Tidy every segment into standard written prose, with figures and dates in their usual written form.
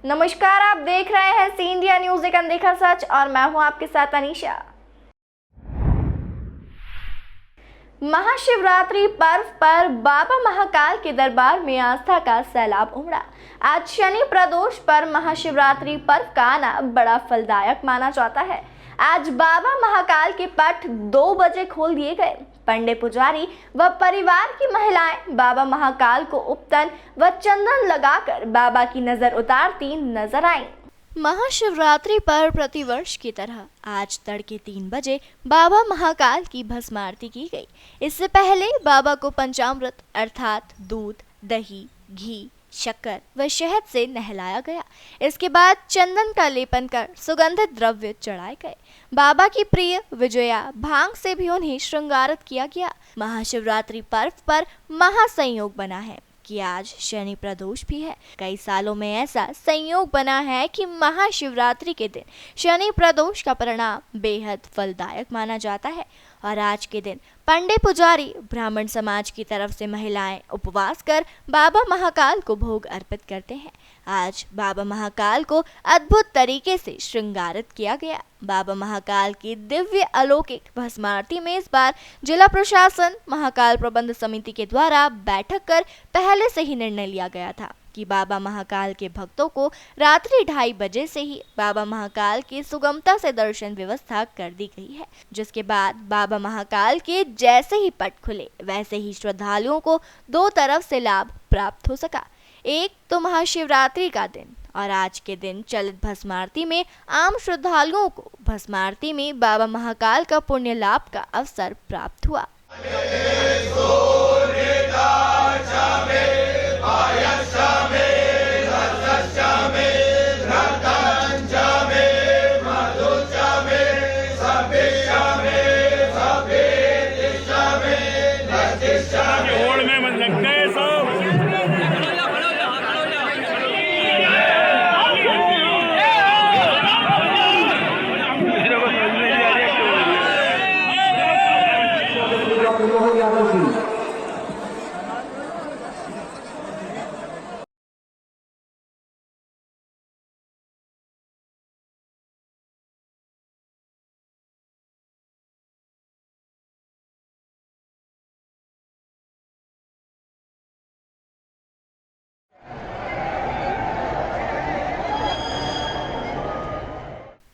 नमस्कार, आप देख रहे हैं सी इंडिया न्यूज, एक अनदेखा सच, और मैं हूं आपके साथ अनीशा। महाशिवरात्रि पर्व पर बाबा महाकाल के दरबार में आस्था का सैलाब उमड़ा। आज शनि प्रदोष पर महाशिवरात्रि पर्व का आना बड़ा फलदायक माना जाता है। आज बाबा महाकाल के पट 2 बजे खोल दिए गए। पंडित पुजारी व परिवार की महिलाएं बाबा महाकाल को उपटन व चंदन लगाकर बाबा की नजर उतारती नजर आईं। महाशिवरात्रि पर प्रतिवर्ष की तरह आज तड़के 3 बजे बाबा महाकाल की भस्म आरती की गई। इससे पहले बाबा को पंचामृत अर्थात दूध, दही, घी, शक्कर व शहद से नहलाया गया। इसके बाद चंदन का लेपन कर सुगंधित द्रव्य चढ़ाए गए। बाबा की प्रिय विजया भांग से भी उन्हें श्रृंगारित किया गया। महाशिवरात्रि पर्व पर महासंयोग बना है कि आज शनि प्रदोष भी है। कई सालों में ऐसा संयोग बना है कि महाशिवरात्रि के दिन शनि प्रदोष का परिणाम बेहद फलदायक माना जाता है और आज के दिन पंडित पुजारी ब्राह्मण समाज की तरफ से महिलाएं उपवास कर बाबा महाकाल को भोग अर्पित करते हैं। आज बाबा महाकाल को अद्भुत तरीके से श्रृंगारित किया गया। बाबा महाकाल की दिव्य अलौकिक भस्म आरती में इस बार जिला प्रशासन महाकाल प्रबंध समिति के द्वारा बैठक कर पहले से ही निर्णय लिया गया था कि बाबा महाकाल के भक्तों को रात्रि 2:30 बजे से ही बाबा महाकाल की सुगमता से दर्शन व्यवस्था कर दी गई है, जिसके बाद बाबा महाकाल के जैसे ही पट खुले वैसे ही श्रद्धालुओं को 2 तरफ से लाभ प्राप्त हो सका। एक तो महाशिवरात्रि का दिन और आज के दिन चलित भस्म आरती में आम श्रद्धालुओं को भस्म आरती में बाबा महाकाल का पुण्य लाभ का अवसर प्राप्त हुआ।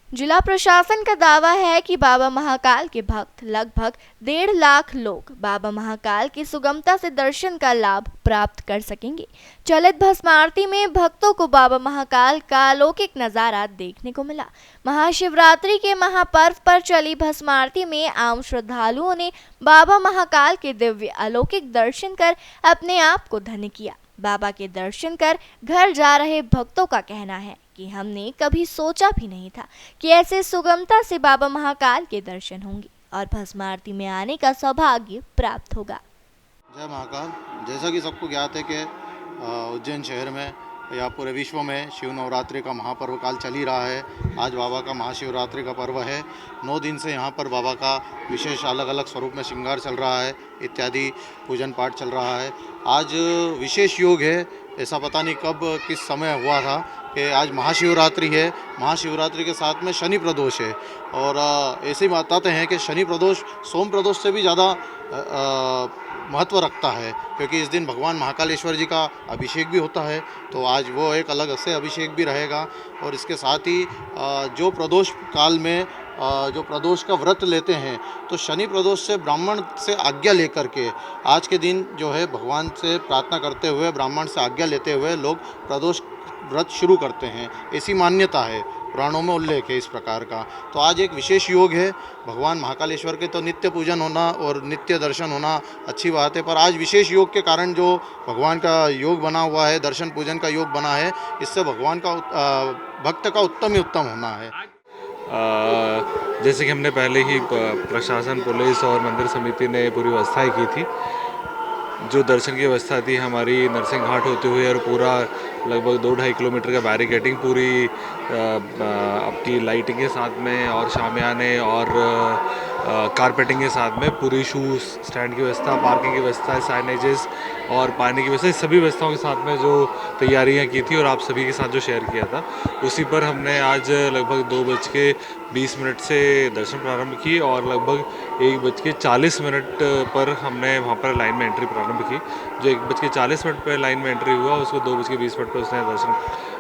जिला प्रशासन का दावा है कि बाबा महाकाल के भक्त लगभग 1.5 लाख लोग बाबा महाकाल की सुगमता से दर्शन का लाभ प्राप्त कर सकेंगे। चलित भस्म आरती में भक्तों को बाबा महाकाल का अलौकिक नजारा देखने को मिला। महाशिवरात्रि के महापर्व पर चली भस्म आरती में आम श्रद्धालुओं ने बाबा महाकाल के दिव्य अलौकिक दर्शन कर अपने आप को धन्य किया। बाबा के दर्शन कर घर जा रहे भक्तों का कहना है कि हमने कभी सोचा भी नहीं था कि ऐसे सुगमता से बाबा महाकाल के दर्शन होंगे और भस्म आरती में आने का सौभाग्य प्राप्त होगा। जय महाकाल। जैसा कि सबको ज्ञात है कि उज्जैन शहर में या पूरे विश्व में शिव नवरात्रि का महापर्व काल चल ही रहा है। आज बाबा का महाशिवरात्रि का पर्व है। 9 दिन से यहाँ पर बाबा का विशेष अलग अलग स्वरूप में श्रृंगार चल रहा है, इत्यादि पूजन पाठ चल रहा है। आज विशेष योग है, ऐसा पता नहीं कब किस समय हुआ था कि आज महाशिवरात्रि है। महाशिवरात्रि के साथ में शनि प्रदोष है और ऐसे ही बताते हैं कि शनि प्रदोष सोम प्रदोष से भी ज़्यादा महत्व रखता है, क्योंकि इस दिन भगवान महाकालेश्वर जी का अभिषेक भी होता है। तो आज वो एक अलग से अभिषेक भी रहेगा और इसके साथ ही जो प्रदोष काल में जो प्रदोष का व्रत लेते हैं, तो शनि प्रदोष से ब्राह्मण से आज्ञा लेकर के आज के दिन जो है भगवान से प्रार्थना करते हुए ब्राह्मण से आज्ञा लेते हुए लोग प्रदोष व्रत शुरू करते हैं। ऐसी मान्यता है, पुराणों में उल्लेख है इस प्रकार का। तो आज एक विशेष योग है। भगवान महाकालेश्वर के तो नित्य पूजन होना और नित्य दर्शन होना अच्छी बात है, पर आज विशेष योग के कारण जो भगवान का योग बना हुआ है, दर्शन पूजन का योग बना है, इससे भगवान का भक्त का उत्तम ही उत्तम होना है। जैसे कि हमने पहले ही प्रशासन, पुलिस और मंदिर समिति ने पूरी व्यवस्थाएं की थी। जो दर्शन की व्यवस्था थी हमारी नरसिंह घाट होते हुए और पूरा लगभग 2-2.5 किलोमीटर का बैरिकेडिंग पूरी आपकी लाइटिंग के साथ में और शामियाने और कारपेटिंग के साथ में पूरी शूज़ स्टैंड की व्यवस्था, पार्किंग की व्यवस्था, साइनेजेस और पानी की व्यवस्था, सभी व्यवस्थाओं के साथ में जो तैयारियां की थी और आप सभी के साथ जो शेयर किया था, उसी पर हमने आज लगभग 2:20 से दर्शन प्रारंभ की और लगभग 1:40 पर हमने वहाँ पर लाइन में एंट्री प्रारंभ की। जो 1:40 पर लाइन में एंट्री हुआ, उसको 2:20 पर उसने दर्शन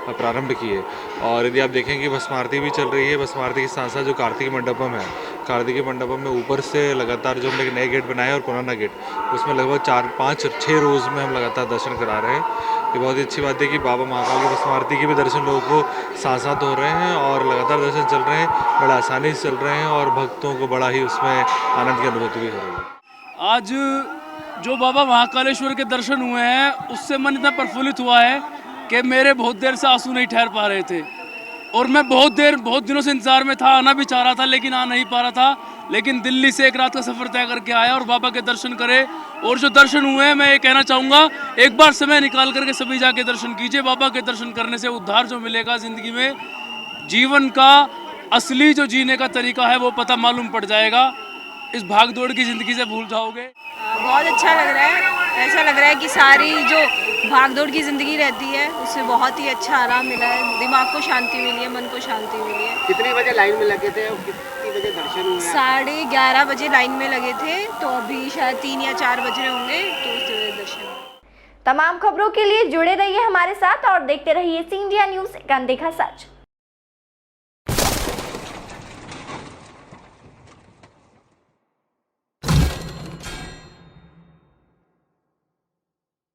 प्रारंभ किए। और यदि आप देखें कि भस्म आरती भी चल रही है, भस्म आरती के साथ साथ जो कार्तिक मंडपम है, कार्तिक मंडपम में ऊपर से लगातार जो हमने एक नए गेट बनाए और पुराना गेट, उसमें लगभग 4, 5 और 6 रोज़ में हम लगातार दर्शन करा रहे हैं। ये बहुत ही अच्छी बात है कि बाबा महाकाल की भस्म आरती के भी दर्शन लोगों को साथ साथ हो रहे हैं और लगातार दर्शन चल रहे हैं, बड़ा आसानी से चल रहे हैं और भक्तों को बड़ा ही उसमें आनंद की अनुभूति भी हो रही है। आज जो बाबा महाकालेश्वर के दर्शन हुए हैं, उससे मन इतना प्रफुल्लित हुआ है कि मेरे बहुत देर से आंसू नहीं ठहर पा रहे थे और मैं बहुत दिनों से इंतजार में था, आना भी चाह रहा था लेकिन आ नहीं पा रहा था। लेकिन दिल्ली से एक रात का सफ़र तय करके आया और बाबा के दर्शन करे। और जो दर्शन हुए हैं, मैं ये कहना चाहूँगा, एक बार समय निकाल करके सभी जाके दर्शन कीजिए। बाबा के दर्शन करने से उद्धार जो मिलेगा ज़िंदगी में, जीवन का असली जो जीने का तरीका है वो पता मालूम पड़ जाएगा। इस भाग दौड़ की ज़िंदगी से भूल जाओगे। बहुत अच्छा लग रहा है। ऐसा लग रहा है कि सारी जो भागदौड़ की ज़िंदगी रहती है उसमें बहुत ही अच्छा आराम मिला है, दिमाग को शांति मिली है, मन को शांति मिली है। कितने बजे लाइन में लगे थे और कितनी बजे दर्शन हुए? 11:30 बजे लाइन में लगे थे, तो अभी शायद 3 या 4 बज रहे होंगे, तो उस दर्शन। तमाम खबरों के लिए जुड़े रहिए हमारे साथ और देखते रहिए सी इंडिया न्यूज़, एक अनदेखा सच।